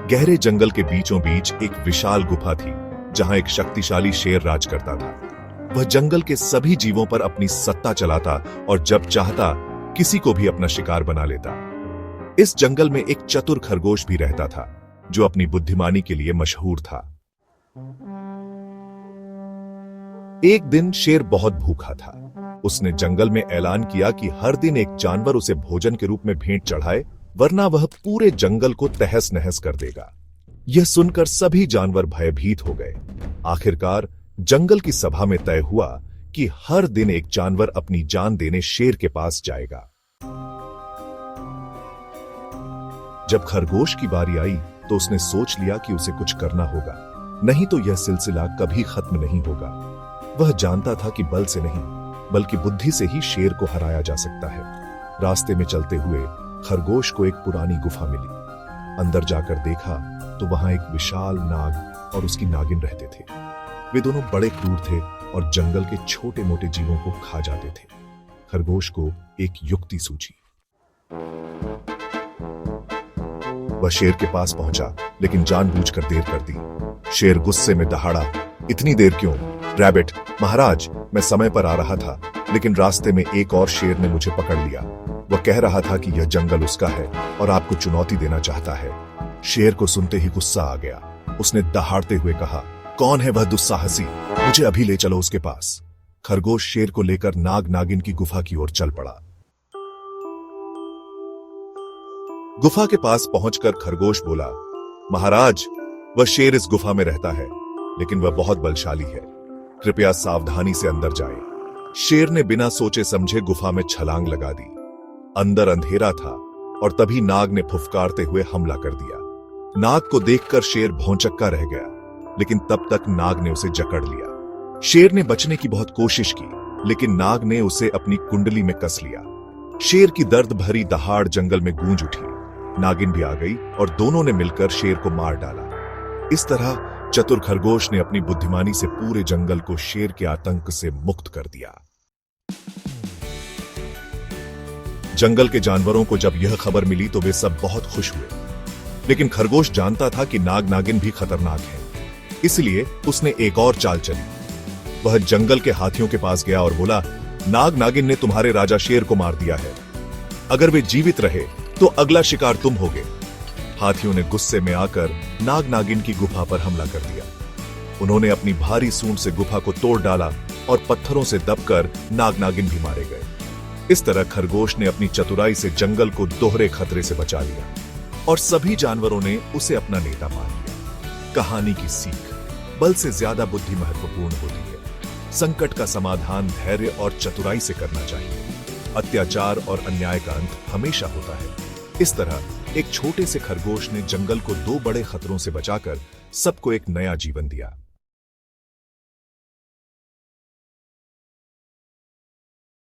गहरे जंगल के बीचों बीच एक विशाल गुफा थी जहां एक शक्तिशाली शेर राज करता था। वह जंगल के सभी जीवों पर अपनी सत्ता चलाता और जब चाहता किसी को भी अपना शिकार बना लेता। इस जंगल में एक चतुर खरगोश भी रहता था जो अपनी बुद्धिमानी के लिए मशहूर था। एक दिन शेर बहुत भूखा था। उसने जंगल में ऐलान किया कि हर दिन एक जानवर उसे भोजन के रूप में भेंट चढ़ाए, वरना वह पूरे जंगल को तहस नहस कर देगा। यह सुनकर सभी जानवर भयभीत हो गए। आखिरकार जंगल की सभा में तय हुआ कि हर दिन एक जानवर अपनी जान देने शेर के पास जाएगा। जब खरगोश की बारी आई तो उसने सोच लिया कि उसे कुछ करना होगा, नहीं तो यह सिलसिला कभी खत्म नहीं होगा। वह जानता था कि बल से नहीं बल्कि बुद्धि से ही शेर को हराया जा सकता है। रास्ते में चलते हुए खरगोश को एक पुरानी गुफा मिली। अंदर जाकर देखा तो वहां एक विशाल नाग और उसकी नागिन रहते थे। वे दोनों बड़े क्रूर थे और जंगल के छोटे मोटे जीवों को खा जाते थे। खरगोश को एक युक्ति सूझी। वह शेर के पास पहुंचा, लेकिन जानबूझकर देर कर दी। शेर गुस्से में दहाड़ा, इतनी देर क्यों? रैबिट, महाराज, मैं समय पर आ रहा था, लेकिन रास्ते में एक और शेर ने मुझे पकड़ लिया। वह कह रहा था कि यह जंगल उसका है और आपको चुनौती देना चाहता है। शेर को सुनते ही गुस्सा आ गया। उसने दहाड़ते हुए कहा, कौन है वह दुस्साहसी? मुझे अभी ले चलो उसके पास। खरगोश शेर को लेकर नाग नागिन की गुफा की ओर चल पड़ा। गुफा के पास पहुंचकर खरगोश बोला, महाराज, वह शेर इस गुफा में रहता है, लेकिन वह बहुत बलशाली है। कृपया सावधानी से अंदर जाएं। शेर ने बिना सोचे समझे गुफा में छलांग लगा दी। अंदर अंधेरा था और तभी नाग ने फुफकारते हुए हमला कर दिया। नाग को देखकर शेर भौंचक्का रह गया, लेकिन तब तक नाग ने उसे जकड़ लिया। शेर ने बचने की बहुत कोशिश की, लेकिन नाग ने उसे अपनी कुंडली में कस लिया। शेर की दर्द भरी दहाड़ जंगल में गूंज उठी। नागिन भी आ गई और दोनों ने मिलकर शेर को मार डाला। इस तरह चतुर खरगोश ने अपनी बुद्धिमानी से पूरे जंगल को शेर के आतंक से मुक्त कर दिया। जंगल के जानवरों को जब यह खबर मिली तो वे सब बहुत खुश हुए, लेकिन खरगोश जानता था कि नाग नागिन भी खतरनाक है। इसलिए उसने एक और चाल चली। वह जंगल के हाथियों के पास गया और बोला, नाग नागिन ने तुम्हारे राजा शेर को मार दिया है। अगर वे जीवित रहे तो अगला शिकार तुम होगे। हाथियों ने गुस्से में आकर नाग नागिन की गुफा पर हमला कर दिया। उन्होंने अपनी भारी सूंड से गुफा को तोड़ डाला और पत्थरों से दबकर नाग नागिन भी मारे गए। इस तरह खरगोश ने अपनी चतुराई से जंगल को दोहरे खतरे से बचा लिया और सभी जानवरों ने उसे अपना नेता मान लिया। कहानी की सीख, बल से ज्यादा बुद्धि महत्वपूर्ण होती है। संकट का समाधान धैर्य और चतुराई से करना चाहिए। अत्याचार और अन्याय का अंत हमेशा होता है। इस तरह एक छोटे से खरगोश ने जंगल को दो बड़े खतरों से बचाकर सबको एक नया जीवन दिया।